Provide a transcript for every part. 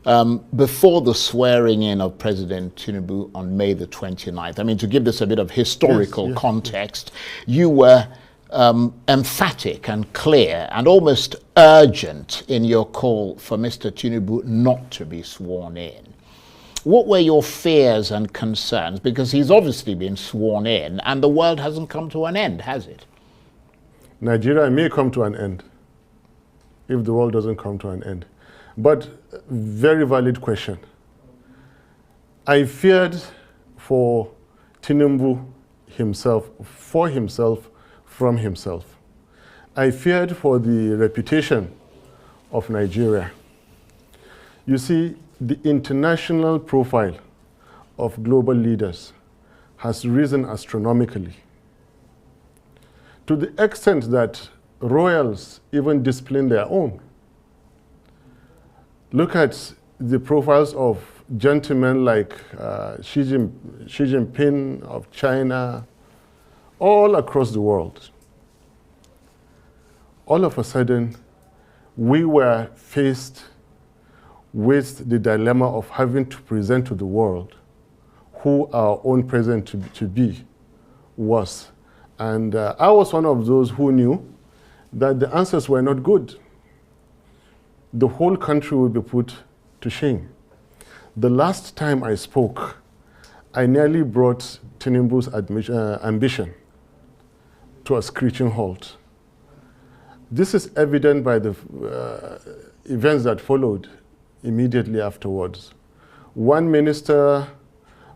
before the swearing in of President Tinubu on May the 29th. I mean, to give this a bit of historical context, you were emphatic and clear and almost urgent in your call for Mr. Tinubu not to be sworn in. What were your fears and concerns? Because he's obviously been sworn in and the world hasn't come to an end, has it? Nigeria may come to an end if the world doesn't come to an end. But very valid question. I feared for Tinubu himself, for himself, from himself. I feared for the reputation of Nigeria. You see, the international profile of global leaders has risen astronomically, to the extent that royals even discipline their own. Look at the profiles of gentlemen like Xi Jinping of China, all across the world. All of a sudden, we were faced with the dilemma of having to present to the world who our own president to be was. And I was one of those who knew that the answers were not good. The whole country would be put to shame. The last time I spoke, I nearly brought Tinubu's ambition to a screeching halt. This is evident by the events that followed immediately afterwards. One minister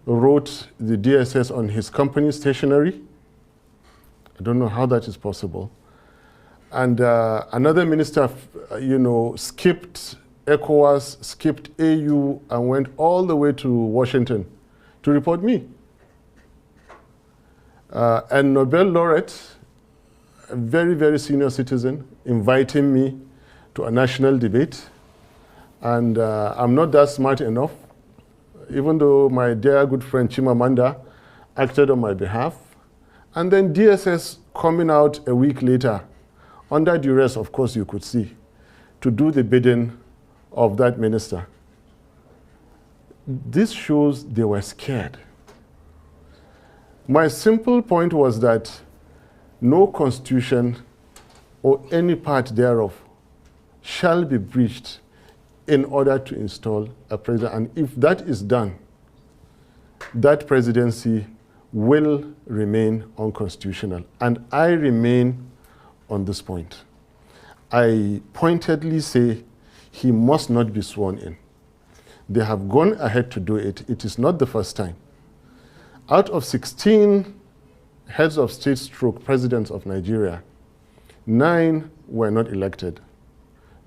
wrote the DSS on his company stationery. I don't know how that is possible. And another minister, skipped ECOWAS, skipped AU, and went all the way to Washington to report me. And Nobel laureate, a very, very senior citizen, inviting me to a national debate. And I'm not that smart enough, even though my dear good friend Chimamanda acted on my behalf. And then DSS coming out a week later, under duress, of course, you could see, to do the bidding of that minister. This shows they were scared. My simple point was that no constitution or any part thereof shall be breached in order to install a president. And if that is done, that presidency will remain unconstitutional. And I remain on this point. I pointedly say he must not be sworn in. They have gone ahead to do it. It is not the first time. Out of 16 heads of state stroke presidents of Nigeria, 9 were not elected.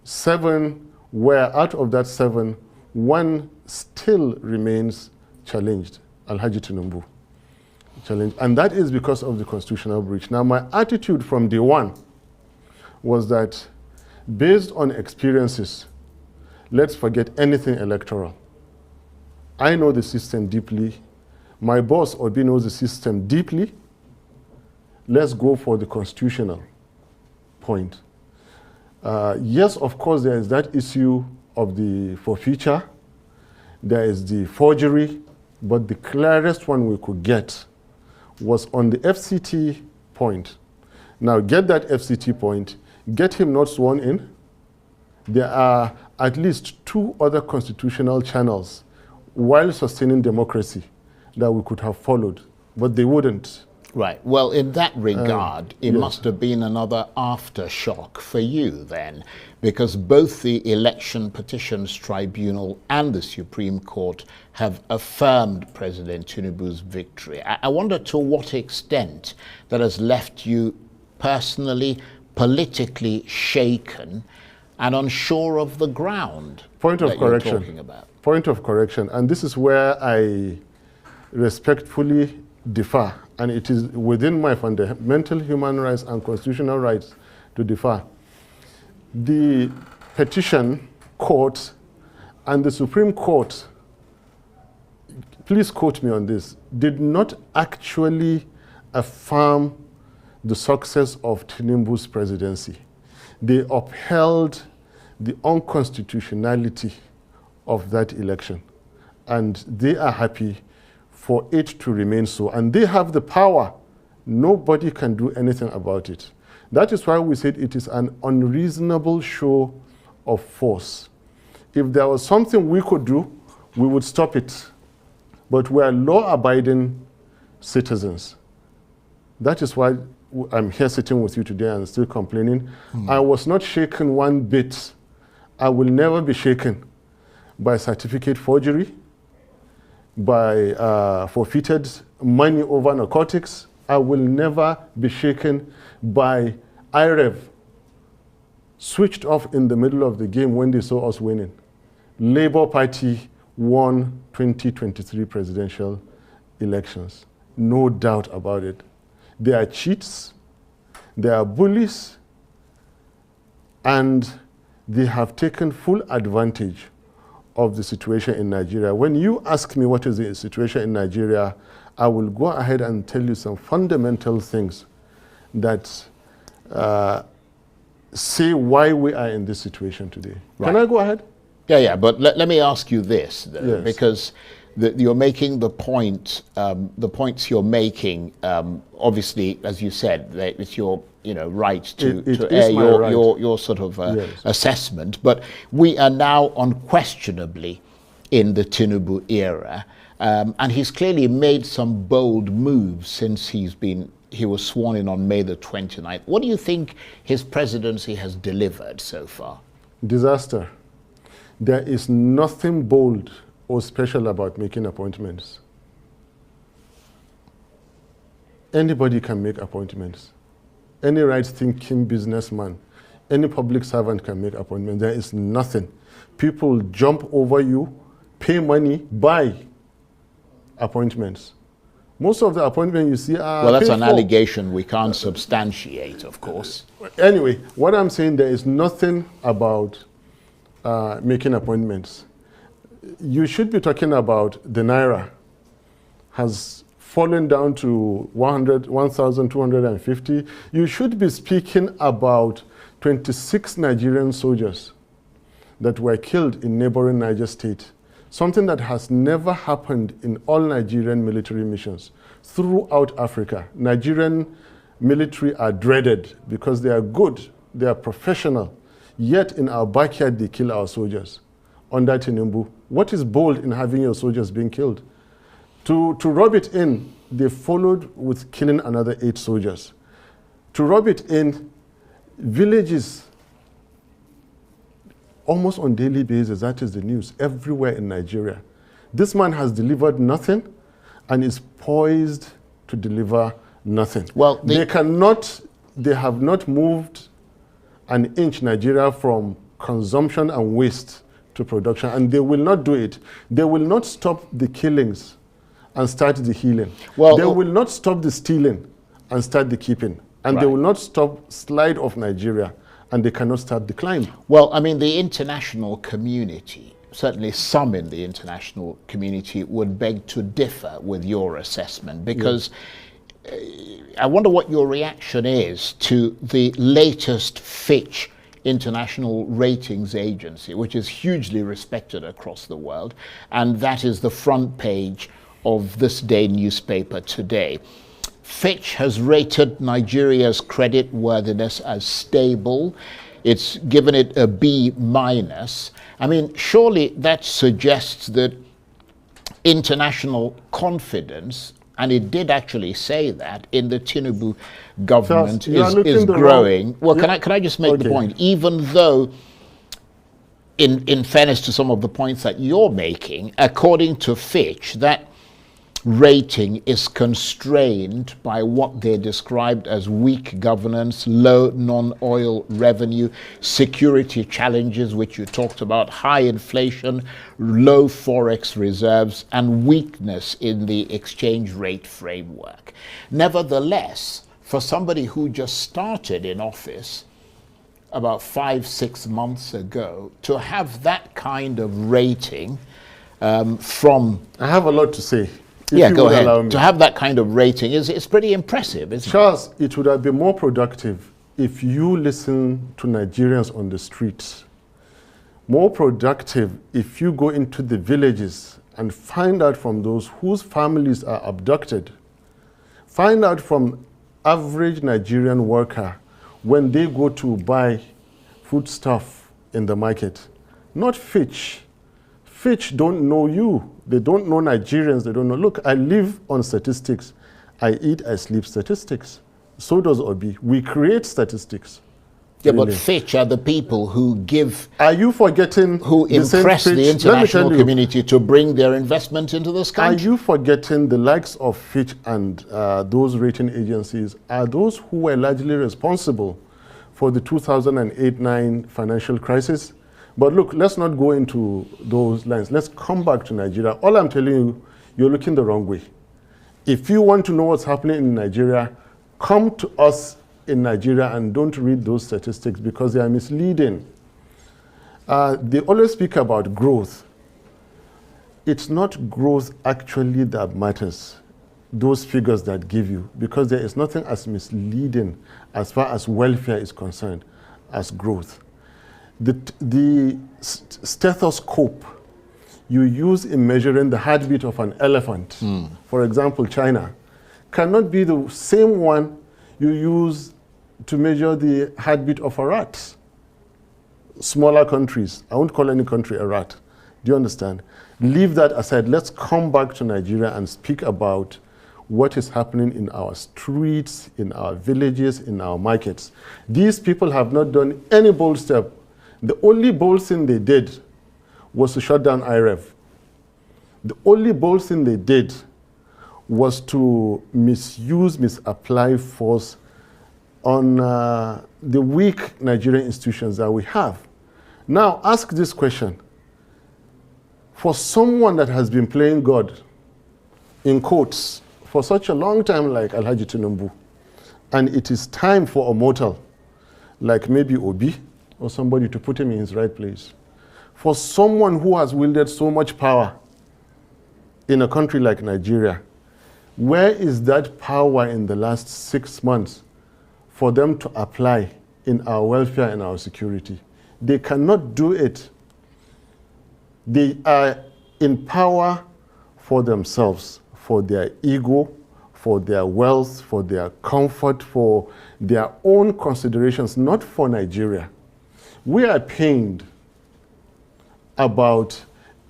7 were, out of that 7, 1 still remains challenged, Alhaji Tinubu. Challenged. And that is because of the constitutional breach. Now, my attitude from day one was that, based on experiences, let's forget anything electoral. I know the system deeply. My boss, Obi, knows the system deeply. Let's go for the constitutional point. Yes, of course, there is that issue of the forfeiture. There is the forgery. But the clearest one we could get was on the FCT point. Now, get that FCT point, get him not sworn in. There are at least 2 other constitutional channels while sustaining democracy that we could have followed, but they wouldn't. Right. Well, in that regard, it must have been another aftershock for you then, because both the Election Petitions Tribunal and the Supreme Court have affirmed President Tinubu's victory. I wonder to what extent that has left you personally, politically shaken and unsure of the ground. Point of correction. You're talking about. Point of correction. And this is where I respectfully differ. And it is within my fundamental human rights and constitutional rights to differ. The petition court and the Supreme Court, please quote me on this, did not actually affirm the success of Tinubu's presidency. They upheld the unconstitutionality of that election. And they are happy for it to remain so. And they have the power. Nobody can do anything about it. That is why we said it is an unreasonable show of force. If there was something we could do, we would stop it. But we are law-abiding citizens. That is why I'm here sitting with you today and still complaining. I was not shaken one bit. I will never be shaken by certificate forgery, by forfeited money over narcotics. I will never be shaken by IREV switched off in the middle of the game when they saw us winning. Labour Party won 2023 presidential elections. No doubt about it. They are cheats, they are bullies, and they have taken full advantage of the situation in Nigeria. When you ask me what is the situation in Nigeria, I will go ahead and tell you some fundamental things that say why we are in this situation today. Right. Can I go ahead? Yeah, but let me ask you this, though, yes. Because you're making the point, the points you're making, obviously, as you said, it's your right to air your sort of yes. assessment, but we are now unquestionably in the Tinubu era, and he's clearly made some bold moves since he was sworn in on May the 29th. What do you think his presidency has delivered so far? Disaster. There is nothing bold or special about making appointments. Anybody can make appointments. Any right-thinking businessman, any public servant can make appointments. There is nothing. People jump over you, pay money, buy appointments. Most of the appointments you see are well, that's an allegation we can't substantiate, of course. Anyway, what I'm saying, there is nothing about making appointments. You should be talking about the Naira has fallen down to 1,250. You should be speaking about 26 Nigerian soldiers that were killed in neighboring Niger State. Something that has never happened in all Nigerian military missions. Throughout Africa, Nigerian military are dreaded because they are good, they are professional, yet in our backyard they kill our soldiers. Under Tinubu, what is bold in having your soldiers being killed? To rub it in, they followed with killing another 8 soldiers. To rub it in, villages, almost on daily basis, that is the news, everywhere in Nigeria. This man has delivered nothing and is poised to deliver nothing. Well, they have not moved an inch Nigeria from consumption and waste to production, and they will not do it. They will not stop the killings and start the healing. Well, they will not stop the stealing and start the keeping. And right. They will not stop slide of Nigeria, and they cannot start the climb. Well, I mean, the international community, certainly some in the international community, would beg to differ with your assessment, because I wonder what your reaction is to the latest Fitch international ratings agency, which is hugely respected across the world, and that is the front page of this day newspaper today. Fitch has rated Nigeria's credit worthiness as stable. It's given it a B-. I mean, surely that suggests that international confidence, and it did actually say that, in the Tinubu government is growing. Well, can I just make the point? Even though, in fairness to some of the points that you're making, according to Fitch, that rating is constrained by what they described as weak governance, low non-oil revenue, security challenges, which you talked about, high inflation, low forex reserves, and weakness in the exchange rate framework. Nevertheless, for somebody who just started in office about 5-6 months ago, to have that kind of rating from... I have a lot to say. Yeah, go ahead. To have that kind of rating is pretty impressive, isn't it? Charles, it would have been more productive if you listen to Nigerians on the streets more productive if you go into the villages and find out from those whose families are abducted. Find out from average Nigerian worker when they go to buy foodstuff in the market. Not Fitch. Fitch don't know you. They don't know Nigerians. They don't know. Look, I live on statistics. I eat, I sleep statistics. So does Obi. We create statistics. Yeah, really. But Fitch are the people who give... Are you forgetting... Who impress the international community to bring their investment into this country? Are you forgetting the likes of Fitch and those rating agencies are those who were largely responsible for the 2008-9 financial crisis? But look, let's not go into those lines. Let's come back to Nigeria. All I'm telling you, you're looking the wrong way. If you want to know what's happening in Nigeria, come to us in Nigeria and don't read those statistics because they are misleading. They always speak about growth. It's not growth actually that matters, those figures that give you, because there is nothing as misleading as far as welfare is concerned as growth. The stethoscope you use in measuring the heartbeat of an elephant, for example, China, cannot be the same one you use to measure the heartbeat of a rat. Smaller countries, I won't call any country a rat. Do you understand? Leave that aside. Let's come back to Nigeria and speak about what is happening in our streets, in our villages, in our markets. These people have not done any bold step. The only bold thing they did was to shut down IREV. The only bold thing they did was to misapply force on the weak Nigerian institutions that we have. Now, ask this question. For someone that has been playing God, in quotes, for such a long time like Alhaji Tinubu, and it is time for a mortal, like maybe Obi, or somebody to put him in his right place. For someone who has wielded so much power in a country like Nigeria, where is that power in the last 6 months for them to apply in our welfare and our security? They cannot do it. They are in power for themselves, for their ego, for their wealth, for their comfort, for their own considerations, not for Nigeria. We are pained about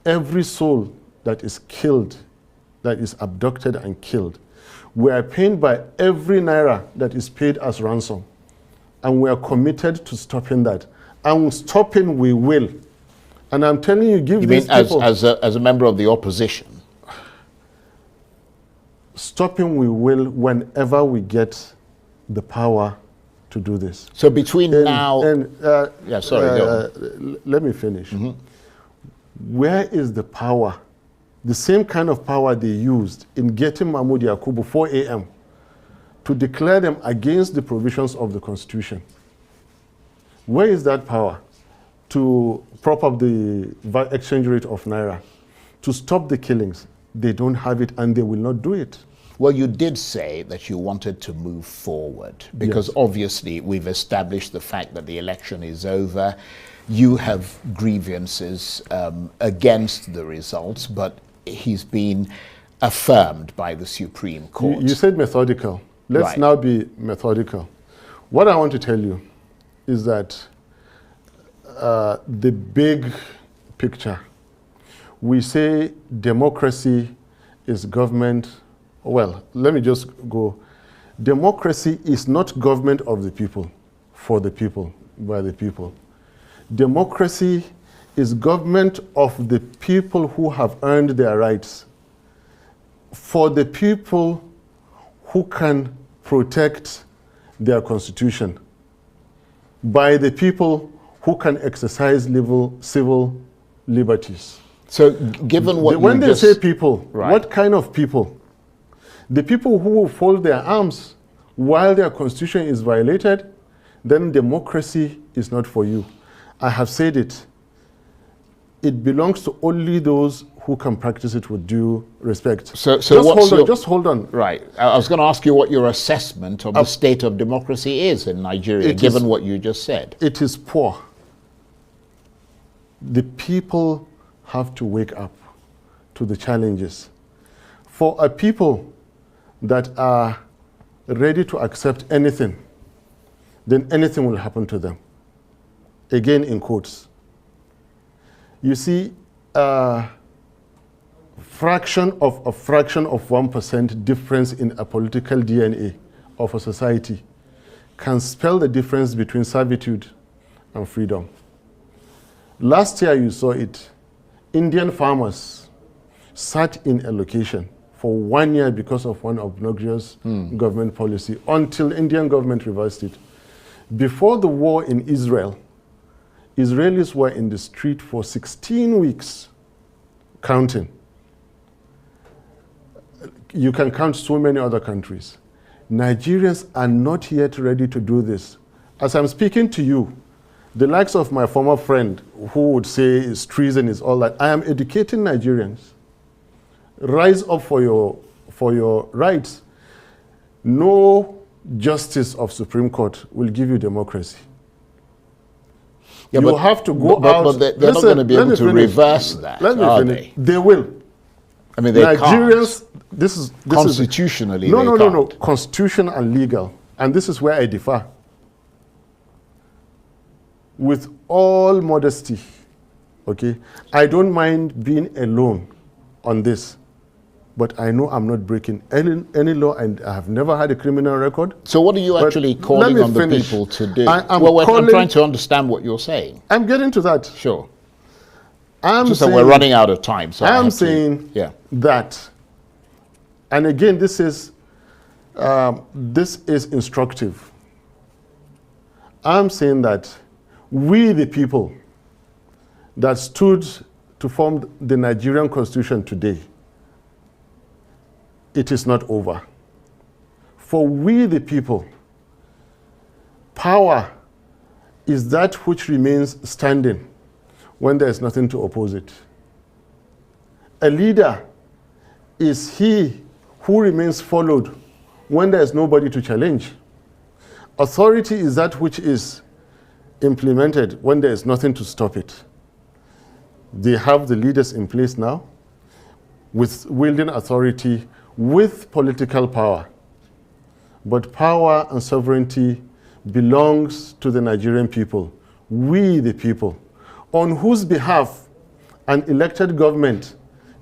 every soul that is killed, that is abducted and killed. We are pained by every naira that is paid as ransom. And we are committed to stopping that. And stopping we will. And I'm telling you, give these people... as a member of the opposition? Stopping we will whenever we get the power to do this. So between now... yeah, sorry, let me finish. Where is the power? The same kind of power they used in getting Mahmoud Yakubu 4 a.m. to declare them against the provisions of the Constitution. Where is that power? To prop up the exchange rate of Naira, to stop the killings. They don't have it and they will not do it. Well, you did say that you wanted to move forward because yes. Obviously we've established the fact that the election is over. You have grievances against the results, but he's been affirmed by the Supreme Court. You said methodical. Let's now be methodical. What I want to tell you is that the big picture, we say democracy is government. Well, let me just go. Democracy is not government of the people, for the people, by the people. Democracy is government of the people who have earned their rights, for the people who can protect their constitution, by the people who can exercise civil liberties. So given what when they say people, what kind of people? The people who will fold their arms while their constitution is violated, then democracy is not for you. I have said it. It belongs to only those who can practice it with due respect. So just hold on. Right. I was going to ask you what your assessment of the state of democracy is in Nigeria, given what you just said. It is poor. The people have to wake up to the challenges. For a people that are ready to accept anything, then anything will happen to them. Again, in quotes. You see, a fraction of 1% difference in a political DNA of a society can spell the difference between servitude and freedom. Last year you saw it. Indian farmers sat in a location for 1 year because of one obnoxious government policy until Indian government reversed it. Before the war in Israel, Israelis were in the street for 16 weeks, counting. You can count so many other countries. Nigerians are not yet ready to do this. As I'm speaking to you, the likes of my former friend who would say it's treason, is all that, I am educating Nigerians. Rise up for your rights. No justice of Supreme Court will give you democracy. Yeah, you have to go out. But they're not going to be able to reverse that, are they? They will. I mean, they Nigerians, can't. This is Constitutionally, no. Constitution and legal. And this is where I differ. With all modesty, okay, I don't mind being alone on this, but I know I'm not breaking any law, and I have never had a criminal record. So what are you actually calling on the people to do? I'm trying to understand what you're saying. I'm getting to that. Sure. Just that we're running out of time. So I'm saying that, and again, this is instructive. I'm saying that we, the people that stood to form the Nigerian Constitution today, it is not over. For we, the people, power is that which remains standing when there is nothing to oppose it. A leader is he who remains followed when there is nobody to challenge. Authority is that which is implemented when there is nothing to stop it. They have the leaders in place now with wielding authority with political power. But power and sovereignty belongs to the Nigerian people, we the people, on whose behalf an elected government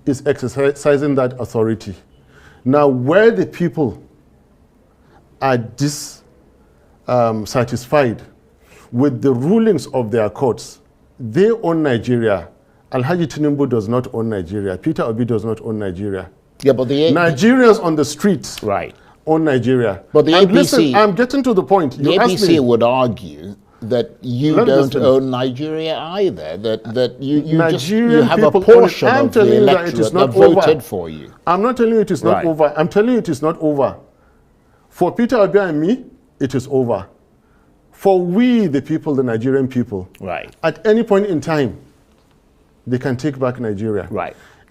is exercising that authority. Now, where the people are dissatisfied with the rulings of their courts, they own Nigeria. Alhaji Tinubu does not own Nigeria. Peter Obi does not own Nigeria. Yeah, but the Nigerians on the streets own Nigeria. But the APC, listen, I'm getting to the point. The APC would argue that you don't own Nigeria either. That you have a portion of the electorate that voted for you. I'm not telling you it is not over. I'm telling you it is not over. For Peter Obi and me, it is over. For we, the people, the Nigerian people, at any point in time, they can take back Nigeria.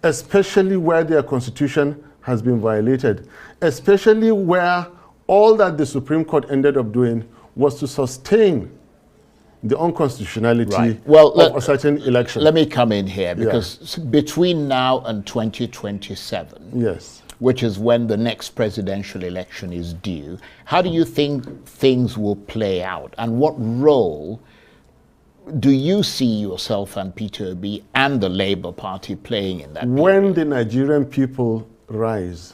Especially where their constitution has been violated. Especially where all that the Supreme Court ended up doing was to sustain the unconstitutionality of a certain election. Let me come in here, because between now and 2027, which is when the next presidential election is due, how do you think things will play out? And what role do you see yourself and Peter Obi and the Labour Party playing in that period? When the Nigerian people rise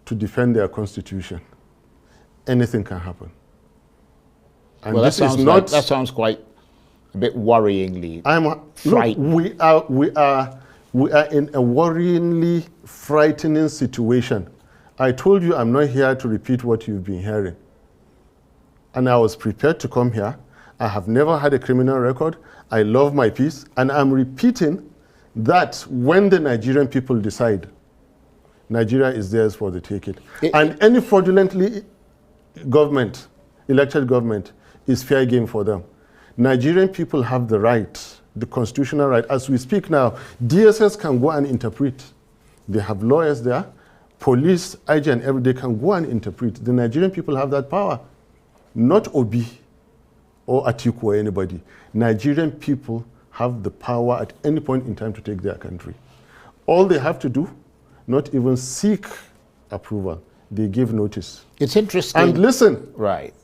to defend their constitution, anything can happen. And well, that sounds quite a bit worryingly frightening. We are in a worryingly frightening situation. I told you I'm not here to repeat what you've been hearing. And I was prepared to come here. I have never had a criminal record. I love my peace. And I'm repeating that when the Nigerian people decide, Nigeria is theirs for the taking. And any fraudulently elected government is fair game for them. Nigerian people have the right, the constitutional right. As we speak now, DSS can go and interpret. They have lawyers there, police, IG, and every day can go and interpret. The Nigerian people have that power, not Obi or Atiku or anybody. Nigerian people have the power at any point in time to take their country. All they have to do, not even seek approval, they give notice. It's interesting. And listen, right.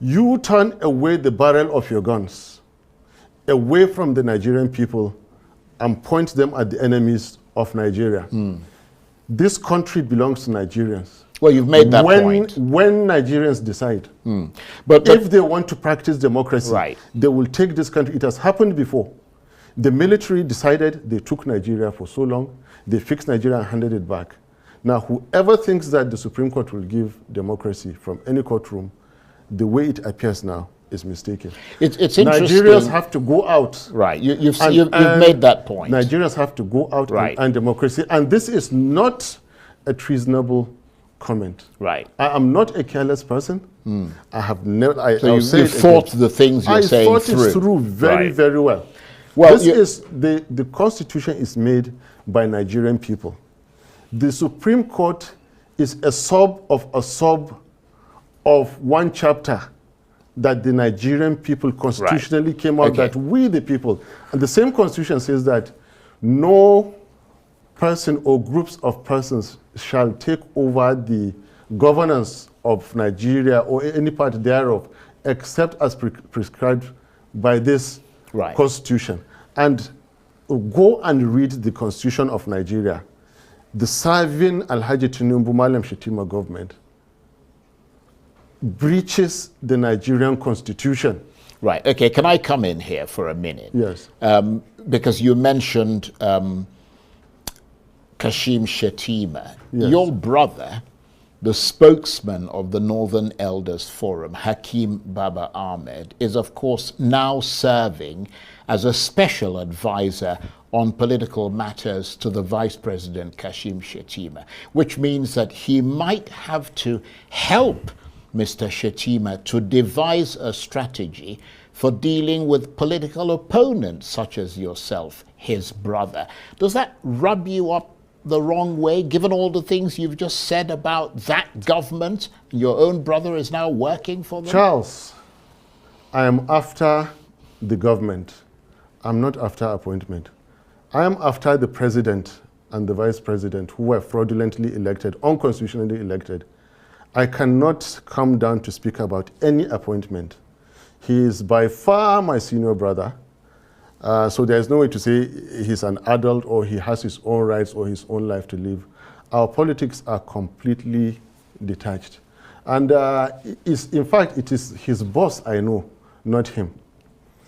You turn away the barrel of your guns, away from the Nigerian people, and point them at the enemies of Nigeria. This country belongs to Nigerians. Well, you've made that point. When Nigerians decide, but if they want to practice democracy, right, they will take this country. It has happened before. The military decided, they took Nigeria for so long, they fixed Nigeria and handed it back. Now, whoever thinks that the Supreme Court will give democracy from any courtroom, the way it appears now is mistaken. It's interesting. Nigerians have to go out. Right, you've made that point. Nigerians have to go out and democracy. And this is not a treasonable comment. Right. I am not a careless person. I have never. So you thought the things you're saying through. I thought it through very, very well. Well, this is the Constitution is made by Nigerian people. The Supreme Court is a sub of one chapter that the Nigerian people constitutionally came out that we the people. And the same Constitution says that no person or groups of persons shall take over the governance of Nigeria or any part thereof except as prescribed by this Constitution. And go and read the Constitution of Nigeria. The serving Alhaji Tinubu Malam Shetima government breaches the Nigerian Constitution. Right, okay, can I come in here for a minute? Yes. Because you mentioned Kashim Shettima. Yes. Your brother, the spokesman of the Northern Elders Forum, Hakeem Baba-Ahmed, is of course now serving as a special advisor on political matters to the Vice President Kashim Shettima, which means that he might have to help Mr. Shettima to devise a strategy for dealing with political opponents such as yourself, his brother. Does that rub you up the wrong way, given all the things you've just said about that government? Your own brother is now working for them? Charles, I am after the government. I'm not after appointment. I am after the president and the vice president who were fraudulently elected, unconstitutionally elected. I cannot come down to speak about any appointment. He is by far my senior brother. So there's no way to say he's an adult or he has his own rights or his own life to live. Our politics are completely detached. And in fact, it is his boss I know, not him.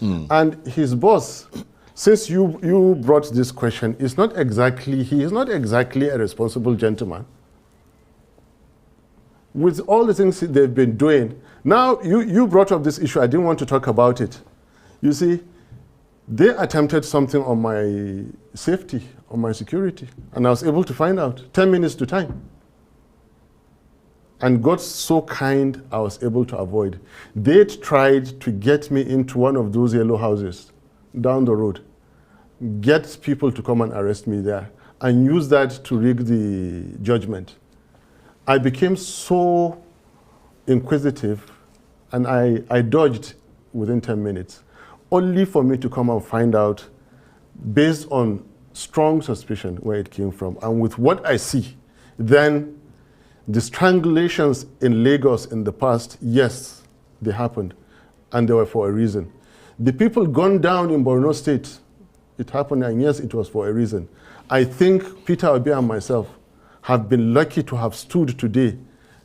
And his boss, since you brought this question, he is not exactly a responsible gentleman. With all the things they've been doing, now you brought up this issue, I didn't want to talk about it. You see, they attempted something on my safety, on my security, and I was able to find out 10 minutes to time. And God so kind, I was able to avoid. They tried to get me into one of those yellow houses down the road, get people to come and arrest me there, and use that to rig the judgment. I became so inquisitive, and I dodged within 10 minutes, only for me to come and find out, based on strong suspicion, where it came from. And with what I see, then the strangulations in Lagos in the past, yes, they happened, and they were for a reason. The people gunned down in Borno State, it happened, and yes, it was for a reason. I think Peter Obi and myself have been lucky to have stood today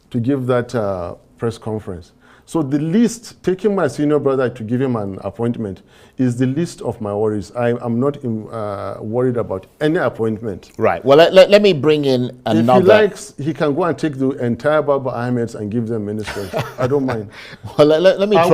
to give that press conference. So the least, taking my senior brother to give him an appointment is the least of my worries. I am not worried about any appointment. Right. Well, let me bring in another. If he likes, he can go and take the entire Baba-Ahmeds and give them ministers. I don't mind. Well, let me try.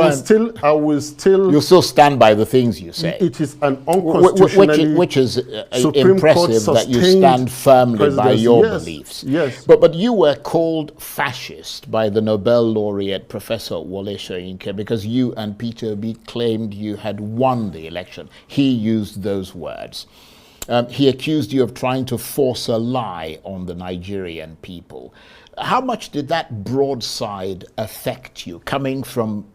I will still. You'll still stand by the things you say. It is an unconstitutionally. Which is impressive that you stand firmly by your beliefs. Yes. But you were called fascist by the Nobel laureate Professor Wole Soyinka because you and Peter Obi claimed you had won the election. He used those words. He accused you of trying to force a lie on the Nigerian people. How much did that broadside affect you, coming from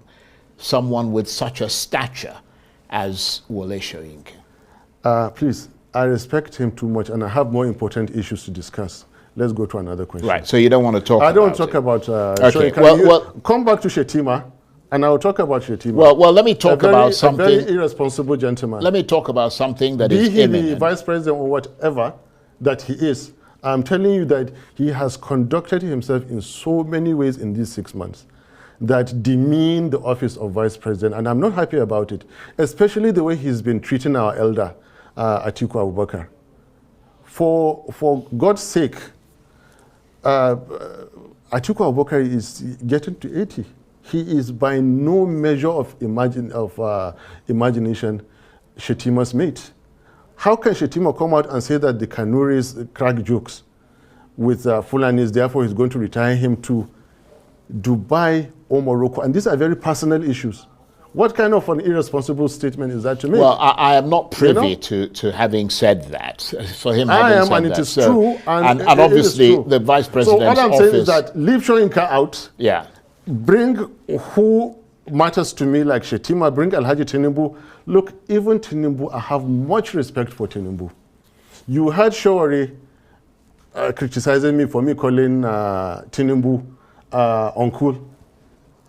someone with such a stature as Wole Soyinka? Please, I respect him too much, and I have more important issues to discuss. Let's go to another question. Right, so you don't want to talk about it. I don't talk about okay. come back to Shetima, and I'll talk about Shetima. Well, let me talk about something. A very irresponsible gentleman. Let me talk about something that is imminent. Be he imminent. the vice president or whatever that he is, I'm telling you that he has conducted himself in so many ways in these 6 months that demean the office of vice president, and I'm not happy about it, especially the way he's been treating our elder, Atiku Abubakar. For God's sake, Atiku Abubakar is getting to 80. He is by no measure of imagination Shetima's mate. How can Shetima come out and say that the Kanuris crack jokes with Fulanis, therefore he's going to retire him to Dubai or Morocco? And these are very personal issues. What kind of an irresponsible statement is that to make? Well, I am not privy to having said that. For him, I am, and it is true. And obviously, the vice president's office. So all I'm saying is that leave Shoyinka out. Yeah. Bring who matters to me, like Shetima. Bring Alhaji Tinubu. Look, even Tinubu, I have much respect for Tinubu. You heard Shawari criticizing me for me calling Tinubu uncle.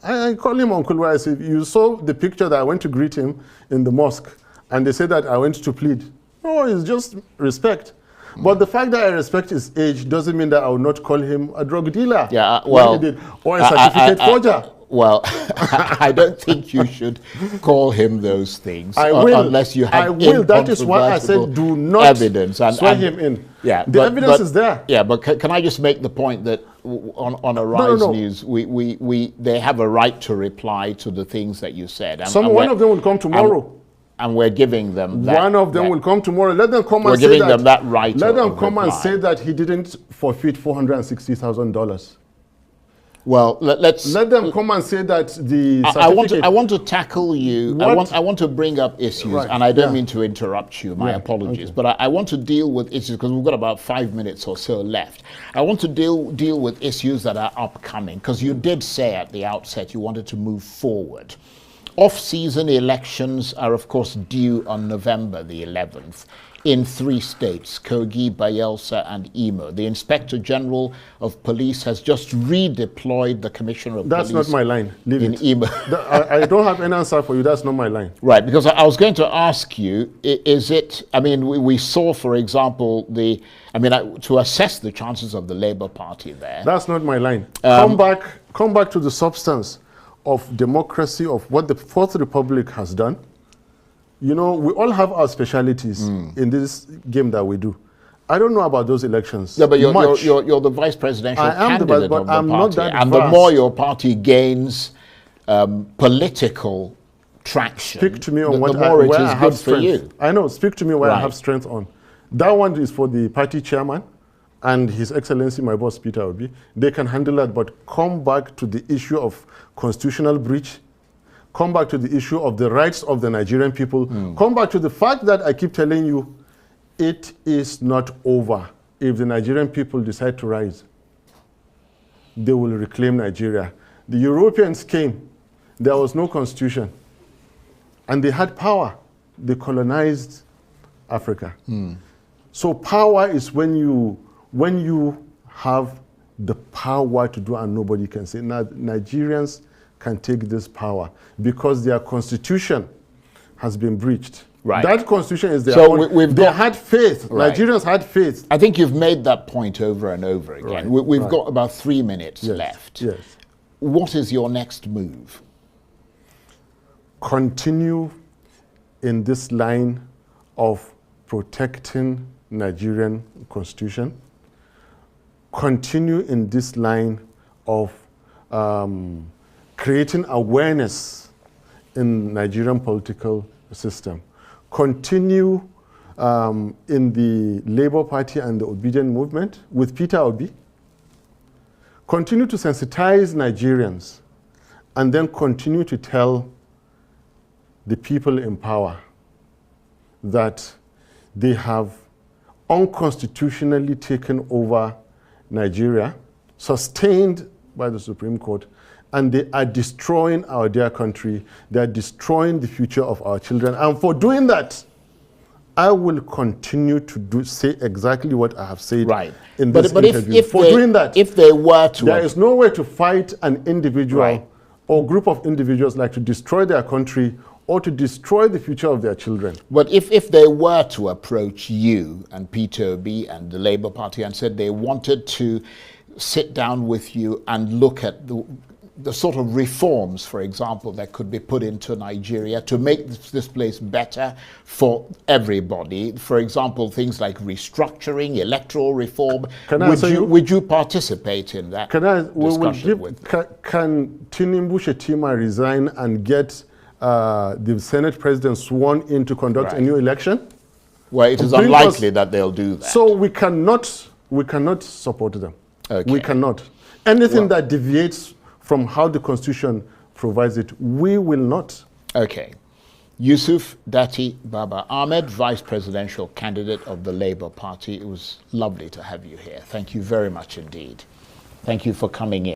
I call him uncle where I said, you saw the picture that I went to greet him in the mosque, and they said that I went to plead. No, it's just respect. But the fact that I respect his age doesn't mean that I will not call him a drug dealer. Yeah, well, or a certificate forger. Well, I don't think you should call him those things. I will. Unless you have That is why I said do not evidence swear him in. Yeah, the evidence is there. Yeah, but can I just make the point that on Arise News, they have a right to reply to the things that you said. One of them will come tomorrow. And we're giving them that. One of them will come tomorrow. Let them come and say that. We're giving them that right. Let them come and say that he didn't forfeit $460,000. Well, let them come and say that the I want to tackle you. I want to bring up issues, and I don't mean to interrupt you. My apologies, but I want to deal with issues because we've got about 5 minutes or so left. I want to deal with issues that are upcoming because you did say at the outset you wanted to move forward. Off-season elections are, of course, due on November the 11th. In 3 states, Kogi, Bayelsa, and Imo. The Inspector General of Police has just redeployed the Commissioner of Police. That's not my line. Leave in it. Imo. I don't have any answer for you. That's not my line. Right, because I was going to ask you, is it, I mean, we saw, for example, to assess the chances of the Labour Party there. That's not my line. Come back to the substance of democracy, of what the Fourth Republic has done. You know, we all have our specialities in this game that we do. I don't know about those elections. Yeah, but you're the vice presidential candidate of the party. Not that and the more your party gains political traction, speak to me on where I have strength. I know, speak to me where I have strength on. That one is for the party chairman and His Excellency, my boss, Peter Obi. They can handle that, but come back to the issue of constitutional breach. Come back to the issue of the rights of the Nigerian people. Come back to the fact that I keep telling you, it is not over. If the Nigerian people decide to rise, they will reclaim Nigeria. The Europeans came. There was no constitution. And they had power. They colonized Africa. So power is when you have the power to do and nobody can say. Now, Nigerians can take this power because their constitution has been breached. Right. That constitution is their own. They had faith. Right. Nigerians had faith. I think you've made that point over and over again. Right. We've got about 3 minutes left. Yes. What is your next move? Continue in this line of protecting Nigerian constitution. Continue in this line of creating awareness in Nigerian political system. Continue in the Labour Party and the Obedient Movement with Peter Obi. Continue to sensitize Nigerians and then continue to tell the people in power that they have unconstitutionally taken over Nigeria, sustained by the Supreme Court, and they are destroying our dear country. They are destroying the future of our children. And for doing that, I will continue to say exactly what I have said in this interview. If they were to... There is no way to fight an individual Right. or group of individuals like to destroy their country or to destroy the future of their children. But if they were to approach you and Peter Obi and the Labour Party and said they wanted to sit down with you and look at the sort of reforms, for example, that could be put into Nigeria to make this place better for everybody, for example, things like restructuring, electoral reform, would you participate in that discussion? Can Tinubu Shetima resign and get the Senate president sworn in to conduct a new election? Well, it is unlikely that they'll do that. So we cannot support them. Okay. We cannot. Anything that deviates from how the Constitution provides it, we will not. Okay. Yusuf Datti Baba-Ahmed, Vice Presidential Candidate of the Labour Party. It was lovely to have you here. Thank you very much indeed. Thank you for coming in.